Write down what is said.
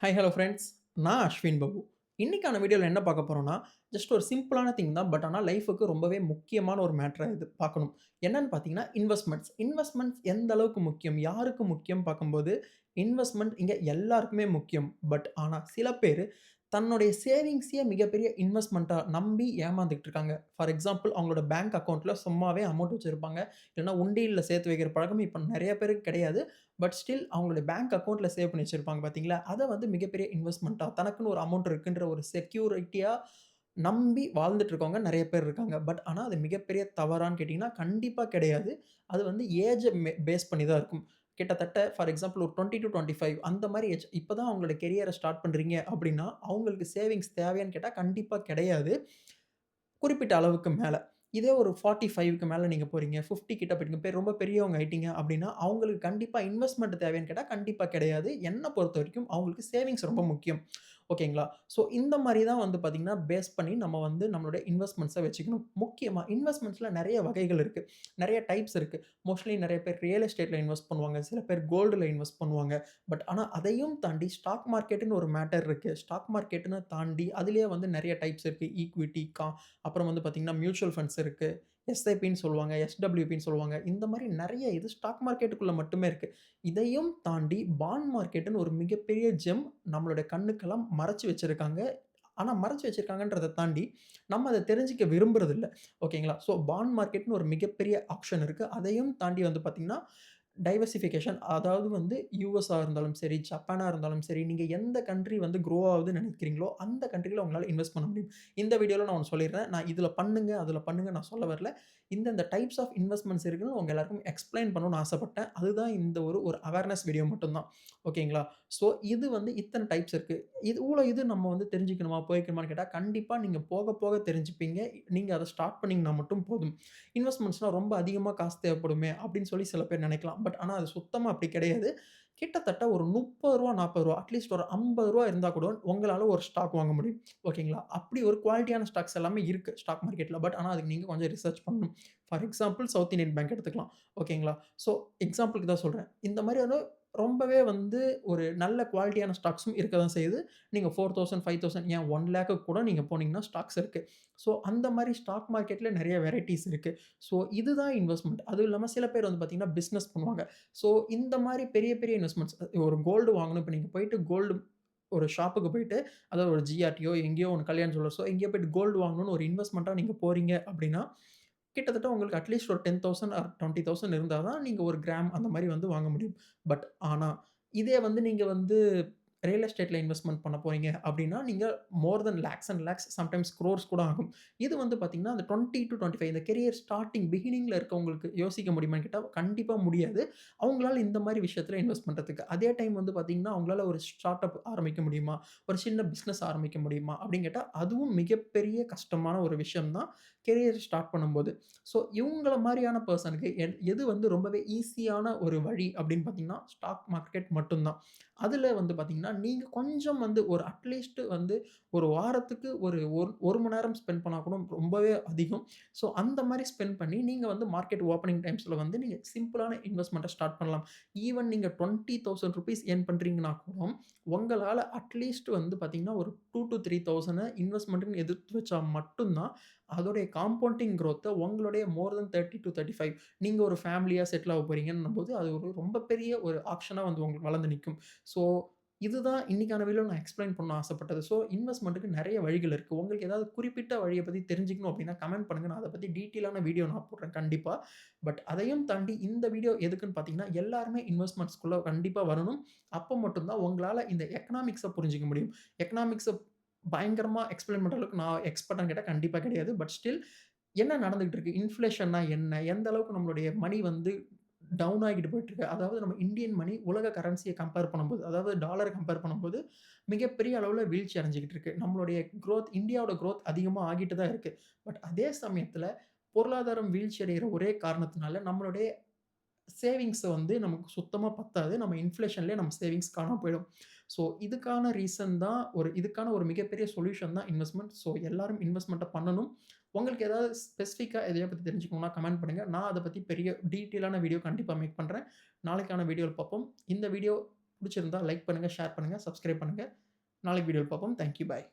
Hi hello friends. நான் அஸ்வின் பாபு. இன்னைக்கான வீடியோல என்ன பார்க்க போறோம்னா, ஜஸ்ட் ஒரு சிம்பிளான திங் தான். பட் ஆனா லைஃப்‌க்கு ரொம்பவே முக்கியமான ஒரு மேட்டரா இது பார்க்கணும். என்னன்னு பார்த்தீங்கன்னா, இன்வெஸ்ட்மென்ட்ஸ். இன்வெஸ்ட்மென்ட்ஸ் எந்த அளவுக்கு முக்கியம்? யாருக்கு முக்கியம் பார்க்கும்போது, இன்வெஸ்ட்மென்ட் இங்க எல்லாருக்குமே முக்கியம். பட் ஆனா சில பேரு தன்னுடைய சேவிங்ஸையே மிகப்பெரிய இன்வெஸ்ட்மென்ட்டா நம்பி ஏமாந்துகிட்டு இருக்காங்க. ஃபார் எக்ஸாம்பிள் அவங்களோட பேங்க் அக்கவுண்ட்ல சும்மாவே அமௌண்ட் வச்சிருப்பாங்க. இல்லன்னா உண்டியல்ல சேர்த்து வைக்கிற பழக்கம் இப்ப நெறைய பேருக்கு கிடையாது. பட் ஸ்டில் அவங்களுடைய பேங்க் அக்கவுண்ட்ல சேவ் பண்ணி வச்சிருப்பாங்க பார்த்தீங்களா? அத வந்து மிகப்பெரிய இன்வெஸ்ட்மென்ட்டா தனக்குன்னு ஒரு அமௌண்ட் இருக்குன்ற ஒரு செக்யூரிட்டியா நம்பி வாழ்ந்துட்டு இருக்கவங்க நெறைய பேர் இருக்காங்க. பட் ஆனா அது மிகப்பெரிய தவறான்னு கேட்டீங்கன்னா, கண்டிப்பா கிடையாது. அது வந்து ஏஜ பேஸ் பண்ணி தான் இருக்கும். கிட்டத்தட்ட ஃபார் எக்ஸாம்பிள் ஒரு 20-25 அந்த மாரி ஏஜ் இப்ப தான் அவங்களோட கெரியர ஸ்டார்ட் பண்றீங்க அப்டின்னா, அவங்களுக்கு சேவிங்ஸ் தேவையான்னு கேட்டா கண்டிப்பா கிடையாது. குறிப்பிட்ட அளவுக்கு மேல. இதே ஒரு 45க்கு மேல நீங்க போறீங்க, 50 கிட்ட போயிட்டீங்க, ரொம்ப பெரியவங்க ஆயிட்டீங்க அப்டின்னா, அவங்களுக்கு கண்டிப்பா இன்வெஸ்ட்மென்ட் தேவையான்னு கேட்டா, கண்டிப்பா கிடையாது. என்ன பொறுத்தவரைக்கும் அவங்களுக்கு சேவிங்ஸ் ரொம்ப முக்கியம். ஓகேங்களா? ஸோ இந்த மாரி தான் வந்து பார்த்தீங்கன்னா, பேஸ் பண்ணி நம்ம வந்து நம்மளுடைய இன்வெஸ்ட்மென்ட்ஸ வச்சுக்கணும். முக்கியமா இன்வெஸ்ட்மென்ட்ஸ்ல நெறைய வகைகள் இருக்கு. நெறைய டைப்ஸ் இருக்கு. மோஸ்ட்லி நெறைய பேர் ரியல் எஸ்டேட்ல இன்வெஸ்ட் பண்ணுவாங்க. சில பேர் கோல்டுல இன்வெஸ்ட் பண்ணுவாங்க. பட் ஆனா அதையும் தாண்டி ஸ்டாக் மார்க்கெட்ன்னு ஒரு மேட்டர் இருக்கு. ஸ்டாக் மார்க்கெட்ன்னு தாண்டி அதிலேயே வந்து நெறைய டைப்ஸ் இருக்கு. ஈக்விட்டி, அப்புறம் வந்து பார்த்தீங்கன்னா, மியூச்சுவல் ஃபண்ட்ஸ் இருக்கு. எஸ்ஐபின்னு சொல்லுவாங்க. எஸ்டபிள்யூபின்னு சொல்லுவாங்க. இந்த மாரி நெறைய இது ஸ்டாக் மார்க்கெட்டுக்குள்ள மட்டுமே இருக்கு. இதையும் தாண்டி பாண்ட் மார்க்கெட்டுன்னு ஒரு மிகப்பெரிய ஜெம் நம்மளுடைய கண்ணுக்கெல்லாம் மறைச்சு வச்சிருக்காங்க. ஆனா மறைச்சு வச்சிருக்காங்கன்றத தாண்டி, நம்ம அத தெரிஞ்சுக்க விரும்புறதில்ல. ஓகேங்களா? ஸோ பாண்ட் மார்க்கெட்ன்னு ஒரு மிகப்பெரிய ஆப்ஷன் இருக்கு. அதையும் தாண்டி வந்து பார்த்தீங்கன்னா, டைவர்சிஃபிகேஷன் அதாவது வந்து யுஎஸ்ஸா இருந்தாலும் சரி, ஜப்பானா இருந்தாலும் சரி, நீங்க எந்த கண்ட்ரி வந்து க்ரோ ஆகுதுன்னு நினைக்கிறீங்களோ, அந்த கண்ட்ரில உங்களால இன்வெஸ்ட் பண்ண முடியும். இந்த வீடியோல நான் ஒண்ணு சொல்லிர்றேன். நான் இதுல பண்ணுங்க, அதுல பண்ணுங்க நான் சொல்ல வரல. இந்த டைப்ஸ் ஆஃப் இன்வெஸ்ட்மென்ட்ஸ் இருக்குன்னு உங்க எல்லாருக்கும் எக்ஸ்ப்ளைன் பண்ணணும்னு ஆசைப்பட்டேன். அதுதான் இந்த ஒரு அவேர்னஸ் வீடியோ மட்டும் தான். ஓகேங்களா? ஸோ இது வந்து இத்தன டைப்ஸ் இருக்கு. இது நம்ம வந்து தெரிஞ்சுக்கணுமா, போய்க்கணுமான்னு கேட்டா, கண்டிப்பா நீங்க போக போக தெரிஞ்சுப்பீங்க. நீங்க அத ஸ்டார்ட் பண்ணீங்கன்னா மட்டும் போதும். இன்வெஸ்ட்மென்ட்ஸ்னா ரொம்ப அதிகமா காசு தேவைப்படுமே அப்படின்னு சொல்லி சில பேர் நினைக்கலாம். பட் ஆனா அது சுத்தமா அப்படி கிடையாது. கிட்டத்தட்ட ஒரு ரூ. 30 ரூ. 40 அட்லீஸ்ட் ஒரு ரூ. 50 இருந்தா கூட உங்களால ஒரு ஸ்டாக் வாங்க முடியும். ஓகேங்களா? அப்படி ஒரு குவாலிட்டியான ஸ்டாக்ஸ் எல்லாமே இருக்கு ஸ்டாக் மார்க்கெட்ல. பட் ஆனா அதுக்கு நீங்க கொஞ்சம் ரிசர்ச் பண்ணணும். For example south Indian bank எடுத்துக்கலாம். ஓகேங்களா? ஸோ எக்ஸாம்பிள்க்கு தான் சொல்றேன். இந்த மாதிரியான ரொம்பவே வந்து ஒரு நல்ல குவாலிட்டியான ஸ்டாக்ஸும் இருக்க தான் செய்யுது. நீங்க 4000, 5000 ஏன் 1,00,000க்கு கூட நீங்க போனீங்கன்னா ஸ்டாக்ஸ் இருக்கு. ஸோ அந்த மாரி ஸ்டாக் மார்க்கெட்ல நெறைய வெரைட்டீஸ் இருக்கு. ஸோ இதுதான் இன்வெஸ்ட்மென்ட். அதுவும் இல்லாம சில பேர் வந்து பார்த்தீங்கன்னா, பிசினஸ் பண்ணுவாங்க. ஸோ இந்த மாரி பெரிய பெரிய இன்வெஸ்ட்மென்ட்ஸ் ஒரு கோல்டு வாங்கணும். இப்ப நீங்க போயிட்டு கோல்டு ஒரு ஷாப்புக்கு போயிட்டு, அதாவது ஒரு ஜிஆர்டியோ எங்கேயோ ஒண்ணு கல்யாண ஜுவல்லர்ஸோ எங்கேயோ போயிட்டு கோல்டு வாங்கணும்னு ஒரு இன்வெஸ்ட்மென்ட்டா நீங்க போறீங்க அப்டின்னா, கிட்டத்தட்ட உங்களுக்கு அட்லீஸ்ட் ஒரு 10,000 ஆர் 20,000 இருந்தா தான் நீங்க 1 கிராம் அந்த மாரி வந்து வாங்க முடியும். பட் ஆனா, இதே வந்து நீங்க வந்து ரியல் எஸ்டேட்ல இன்வெஸ்ட்மென்ட் பண்ண போறீங்க அப்டின்னா, நீங்க மோர் தென் லேக்ஸ் அண்ட் லேக்ஸ் சம்டைம்ஸ் குரோர்ஸ் கூட ஆகும். இது வந்து பார்த்தீங்கன்னா, அந்த 20-25 இந்த கரியர் ஸ்டார்ட்டிங் பிகினிங்ல இருக்கவங்களுக்கு யோசிக்க முடியுமான்னு கேட்டா, கண்டிப்பா முடியாது. அவங்களால இந்த மாரி விஷயத்துல இன்வெஸ்ட் பண்றதுக்கு. அதே டைம் வந்து பார்த்தீங்கன்னா, அவங்களால ஒரு ஸ்டார்ட் அப் ஆரம்பிக்க முடியுமா? ஒரு சின்ன பிசினஸ் ஆரம்பிக்க முடியுமா? அப்டின்னு கேட்டா, அதுவும் மிகப்பெரிய கஷ்டமான ஒரு விஷயம் தான் கரியர் ஸ்டார்ட் பண்ணும்போது. ஸோ இவங்கள மாரியான பெர்சனுக்கு எது வந்து ரொம்பவே ஈஸியான ஒரு வழி அப்டின்னு பார்த்தீங்கன்னா, ஸ்டாக் மார்க்கெட் மட்டும் தான். அதுல வந்து பார்த்தீங்கன்னா, நீங்க கொஞ்சம் வந்து ஒரு அட்லீஸ்ட் வந்து ஒரு வாரத்துக்கு ஒரு மணி நேரம் ஸ்பெண்ட் பண்ணா கூட ரொம்பவே அதிகம். ஸோ அந்த மாரி ஸ்பெண்ட் பண்ணி நீங்க வந்து மார்க்கெட் ஓப்பனிங் டைம்ஸ்ல வந்து நீங்க சிம்பிளான இன்வெஸ்ட்மென்ட்ட ஸ்டார்ட் பண்ணலாம். ஈவன் நீங்க ₹20,000 ஏர்ன் பண்றீங்கன்னா கூட, உங்களால அட்லீஸ்ட் வந்து பார்த்தீங்கன்னா, ஒரு 2,000-3,000 இன்வெஸ்ட்மென்ட்ன்னு எடுத்து வச்சா மட்டும் தான், அதோடைய காம்பவுண்டிங் குரோத்த உங்களுடைய மோர் தென் 30-35 நீங்க ஒரு ஃபேமிலியா செட்டில் ஆக போறீங்கன்னும்போது, அது ஒரு ரொம்ப பெரிய ஒரு ஆப்ஷனா வந்து உங்களுக்கு வளர்ந்து நிக்கும். ஸோ, இதுதான் இன்னைக்கான வீடியோல நான் எக்ஸ்ப்ளைன் பண்ண ஆசைப்பட்டது. ஸோ, இன்வெஸ்ட்மென்ட்க்கு நெறைய வழிகள் இருக்கு. உங்களுக்கு ஏதாவது குறிப்பிட்ட வழிய பத்தி தெரிஞ்சுக்கணும் அப்டின்னா கமெண்ட் பண்ணுங்க. நான் அத பத்தி டீட்டெயிலான வீடியோ நான் போடுறேன் கண்டிப்பா. பட் அதையும் தாண்டி இந்த வீடியோ எதுக்குன்னு பார்த்தீங்கன்னா, எல்லாருமே இன்வெஸ்ட்மென்ட்ஸ்குள்ள கண்டிப்பா வரணும். அப்ப மட்டும் தான் உங்களால இந்த எக்கனாமிக்ஸ புரிஞ்சுக்க முடியும். எக்கனாமிக்ஸ பயங்கரமா எக்ஸ்ப்ளைன் பண்ற அளவுக்கு நான் எக்ஸ்பெர்ட்டான்னு கேட்டா கண்டிப்பா கிடையாது. பட் ஸ்டில் என்ன நடந்துகிட்டு இருக்கு? இன்ஃப்ளேஷன்னா என்ன? எந்த அளவுக்கு நம்மளுடைய மணி வந்து டவுன் ஆகிட்டு போயிட்டுருக்கு. அதாவது நம்ம இந்தியன் மணி உலக கரன்சிய கம்பேர் பண்ணும்போது, அதாவது டாலர கம்பேர் பண்ணும்போது, மிகப்பெரிய அளவுல வீழ்ச்சி அடைஞ்சுகிட்டு இருக்கு. நம்மளுடைய இந்தியாவோட குரோத் அதிகமா ஆகிட்டு தான் இருக்கு. பட் அதே சமயத்துல பொருளாதாரம் வீழ்ச்சி அடைகிற ஒரே காரணத்தினால நம்மளுடைய சேவிங்ஸ் வந்து நமக்கு சுத்தமா பத்தாது. நம்ம இன்ஃப்ளேஷன்லயே நம்ம சேவிங்ஸ் காணாம போயிடும். ஸோ இதுக்கான ரீசன் தான் இதுக்கான ஒரு மிகப்பெரிய சொல்யூஷன் தான் இன்வெஸ்ட்மென்ட். ஸோ எல்லாரும் இன்வெஸ்ட்மென்ட்ட பண்ணணும். உங்களுக்கு ஏதாவது ஸ்பெசிஃபிக்கா எதைய பத்தி தெரிஞ்சுக்கணும்னா கமெண்ட் பண்ணுங்க. நான் அத பத்தி பெரிய டீட்டெயிலான வீடியோ கண்டிப்பா மேக் பண்றேன். நாளைக்கான வீடியோல பார்ப்போம். இந்த வீடியோ புடிச்சிருந்தா லைக் பண்ணுங்க, ஷேர் பண்ணுங்க, சப்ஸ்கிரைப் பண்ணுங்க. நாளைக்கு வீடியோல பார்ப்போம். Thank you. பாய்.